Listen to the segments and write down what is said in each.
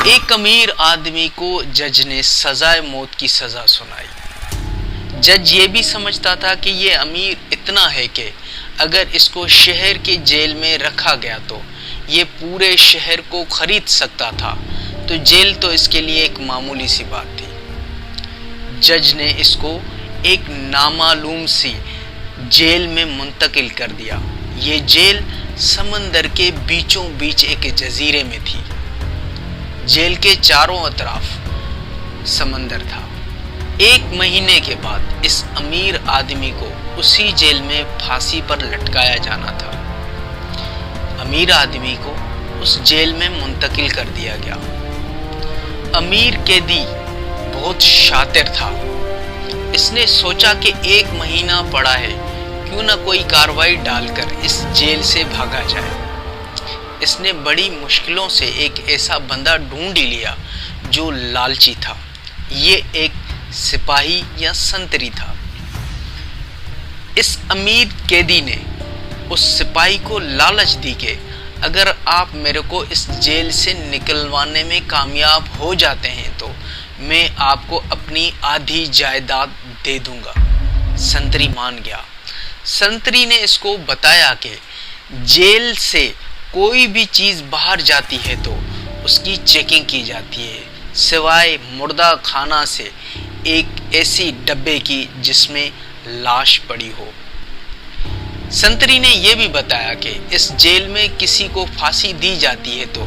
ایک امیر آدمی کو جج نے سزائے موت کی سزا سنائی۔ جج یہ بھی سمجھتا تھا کہ یہ امیر اتنا ہے کہ اگر اس کو شہر کے جیل میں رکھا گیا تو یہ پورے شہر کو خرید سکتا تھا، تو جیل تو اس کے لیے ایک معمولی سی بات تھی۔ جج نے اس کو ایک نامعلوم سی جیل میں منتقل کر دیا۔ یہ جیل سمندر کے بیچوں بیچ ایک جزیرے میں تھی۔ جیل کے چاروں اطراف سمندر تھا۔ 1 مہینے کے بعد اس امیر آدمی کو اسی جیل میں پھانسی پر لٹکایا جانا تھا۔ امیر آدمی کو اس جیل میں منتقل کر دیا گیا۔ امیر قیدی بہت شاطر تھا۔ اس نے سوچا کہ 1 مہینہ پڑا ہے، کیوں نہ کوئی کارروائی ڈال کر اس جیل سے بھاگا جائے۔ اس نے بڑی مشکلوں سے ایک ایسا بندہ ڈھونڈ لیا جو لالچی تھا۔ یہ ایک سپاہی یا سنتری تھا۔ اس امیر قیدی نے اس سپاہی کو لالچ دی کہ اگر آپ میرے کو اس جیل سے نکلوانے میں کامیاب ہو جاتے ہیں تو میں آپ کو اپنی آدھی جائیداد دے دوں گا۔ سنتری مان گیا۔ سنتری نے اس کو بتایا کہ جیل سے کوئی بھی چیز باہر جاتی ہے تو اس کی چیکنگ کی جاتی ہے، سوائے مردہ خانہ سے ایک ایسی ڈبے کی جس میں لاش پڑی ہو۔ سنتری نے یہ بھی بتایا کہ اس جیل میں کسی کو پھانسی دی جاتی ہے تو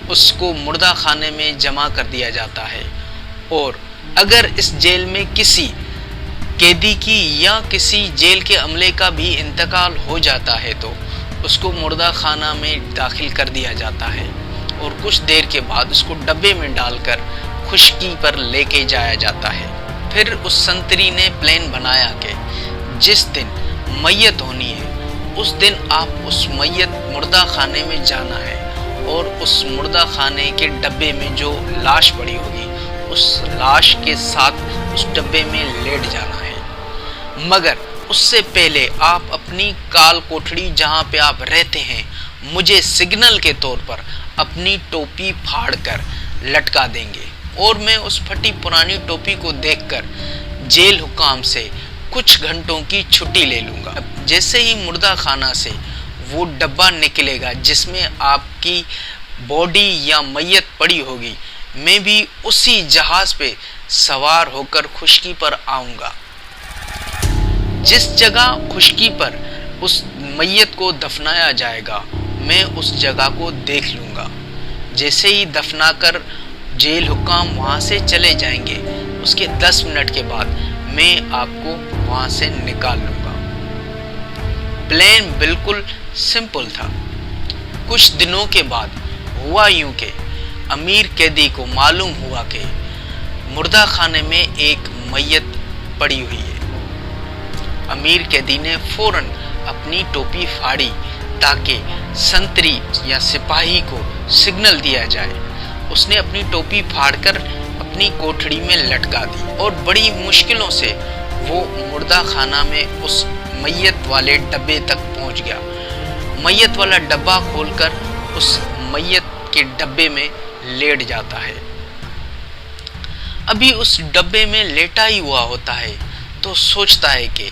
اس کو مردہ خانے میں جمع کر دیا جاتا ہے، اور اگر اس جیل میں کسی قیدی کی یا کسی جیل کے عملے کا بھی انتقال ہو جاتا ہے تو اس کو مردہ خانہ میں داخل کر دیا جاتا ہے، اور کچھ دیر کے بعد اس کو ڈبے میں ڈال کر خشکی پر لے کے جایا جاتا ہے۔ پھر اس سنتری نے پلان بنایا کہ جس دن میت ہونی ہے اس دن آپ اس میت مردہ خانے میں جانا ہے، اور اس مردہ خانے کے ڈبے میں جو لاش پڑی ہوگی اس لاش کے ساتھ اس ڈبے میں لیٹ جانا ہے، مگر اس سے پہلے آپ اپنی کال کوٹھڑی جہاں پہ آپ رہتے ہیں مجھے سگنل کے طور پر اپنی ٹوپی پھاڑ کر لٹکا دیں گے، اور میں اس پھٹی پرانی ٹوپی کو دیکھ کر جیل حکام سے کچھ گھنٹوں کی چھٹی لے لوں گا۔ جیسے ہی مردہ خانہ سے وہ ڈبہ نکلے گا جس میں آپ کی باڈی یا میت پڑی ہوگی، میں بھی اسی جہاز پہ سوار ہو کر خشکی پر آؤں گا۔ جس جگہ خشکی پر اس میت کو دفنایا جائے گا میں اس جگہ کو دیکھ لوں گا۔ جیسے ہی دفنا کر جیل حکام وہاں سے چلے جائیں گے، اس کے 10 منٹ کے بعد میں آپ کو وہاں سے نکال لوں گا۔ پلان بالکل سمپل تھا۔ کچھ دنوں کے بعد ہوا یوں کہ امیر قیدی کو معلوم ہوا کہ مردہ خانے میں ایک میت پڑی ہوئی ہے۔ امیر قیدی نے فوراً اپنی ٹوپی پھاڑی تاکہ سنتری یا سپاہی کو سگنل دیا جائے۔ اس نے اپنی ٹوپی پھاڑ کر اپنی کوٹھڑی میں لٹکا دی، اور بڑی مشکلوں سے وہ مردہ خانہ میں اس میت والے ڈبے تک پہنچ گیا۔ میت والا ڈبہ کھول کر اس میت کے ڈبے میں لیٹ جاتا ہے۔ ابھی اس ڈبے میں لیٹا ہی ہوا ہوتا ہے تو سوچتا ہے کہ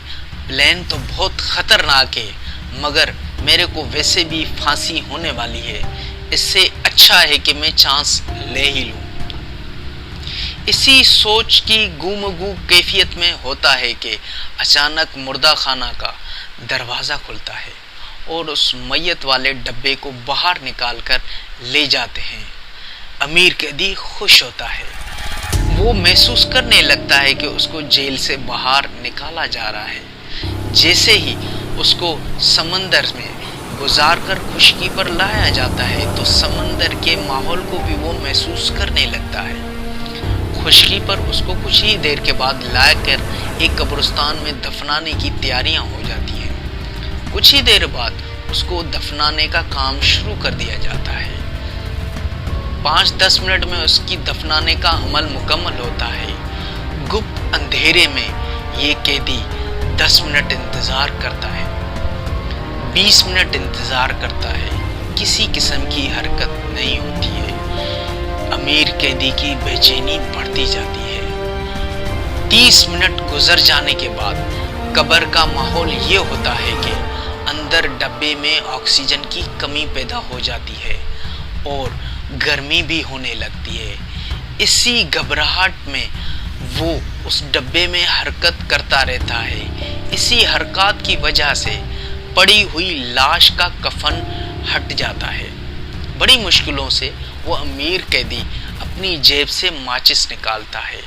پلان تو بہت خطرناک ہے، مگر میرے کو ویسے بھی پھانسی ہونے والی ہے، اس سے اچھا ہے کہ میں چانس لے ہی لوں۔ اسی سوچ کی گم گم کیفیت میں ہوتا ہے کہ اچانک مردہ خانہ کا دروازہ کھلتا ہے اور اس میت والے ڈبے کو باہر نکال کر لے جاتے ہیں۔ امیر قیدی خوش ہوتا ہے۔ وہ محسوس کرنے لگتا ہے کہ اس کو جیل سے باہر نکالا جا رہا ہے۔ جیسے ہی اس کو سمندر میں گزار کر خشکی پر لایا جاتا ہے تو سمندر کے ماحول کو بھی وہ محسوس کرنے لگتا ہے۔ خشکی پر اس کو کچھ ہی دیر کے بعد لا کر ایک قبرستان میں دفنانے کی تیاریاں ہو جاتی ہیں۔ کچھ ہی دیر بعد اس کو دفنانے کا کام شروع کر دیا جاتا ہے۔ 5-10 منٹ میں اس کی دفنانے کا عمل مکمل ہوتا ہے۔ گپت اندھیرے میں یہ قیدی 10 منٹ انتظار کرتا ہے، 20 منٹ انتظار کرتا ہے، کسی قسم کی حرکت نہیں ہوتی ہے۔ امیر قیدی کی بے چینی بڑھتی جاتی ہے۔ 30 منٹ گزر جانے کے بعد قبر کا ماحول یہ ہوتا ہے کہ اندر ڈبے میں آکسیجن کی کمی پیدا ہو جاتی ہے اور گرمی بھی ہونے لگتی ہے۔ اسی گھبراہٹ میں وہ اس ڈبے میں حرکت کرتا رہتا ہے۔ اسی حرکات کی وجہ سے پڑی ہوئی لاش کا کفن ہٹ جاتا ہے۔ بڑی مشکلوں سے وہ امیر قیدی اپنی جیب سے ماچس نکالتا ہے،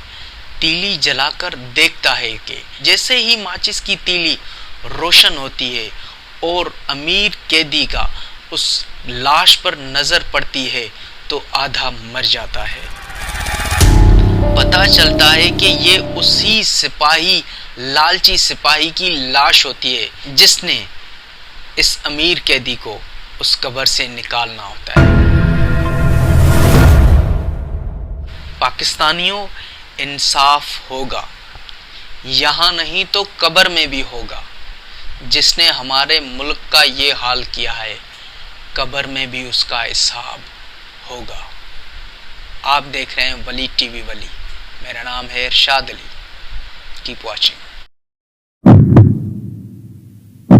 تیلی جلا کر دیکھتا ہے کہ جیسے ہی ماچس کی تیلی روشن ہوتی ہے اور امیر قیدی کا اس لاش پر نظر پڑتی ہے تو آدھا مر جاتا ہے۔ پتہ چلتا ہے کہ یہ اسی سپاہی، لالچی سپاہی کی لاش ہوتی ہے جس نے اس امیر قیدی کو اس قبر سے نکالنا ہوتا ہے۔ پاکستانیوں، انصاف ہوگا، یہاں نہیں تو قبر میں بھی ہوگا۔ جس نے ہمارے ملک کا یہ حال کیا ہے، قبر میں بھی اس کا حساب ہوگا۔ آپ دیکھ رہے ہیں ولی ٹی وی ولی، میرا نام ہے ارشاد علی۔ Keep watching.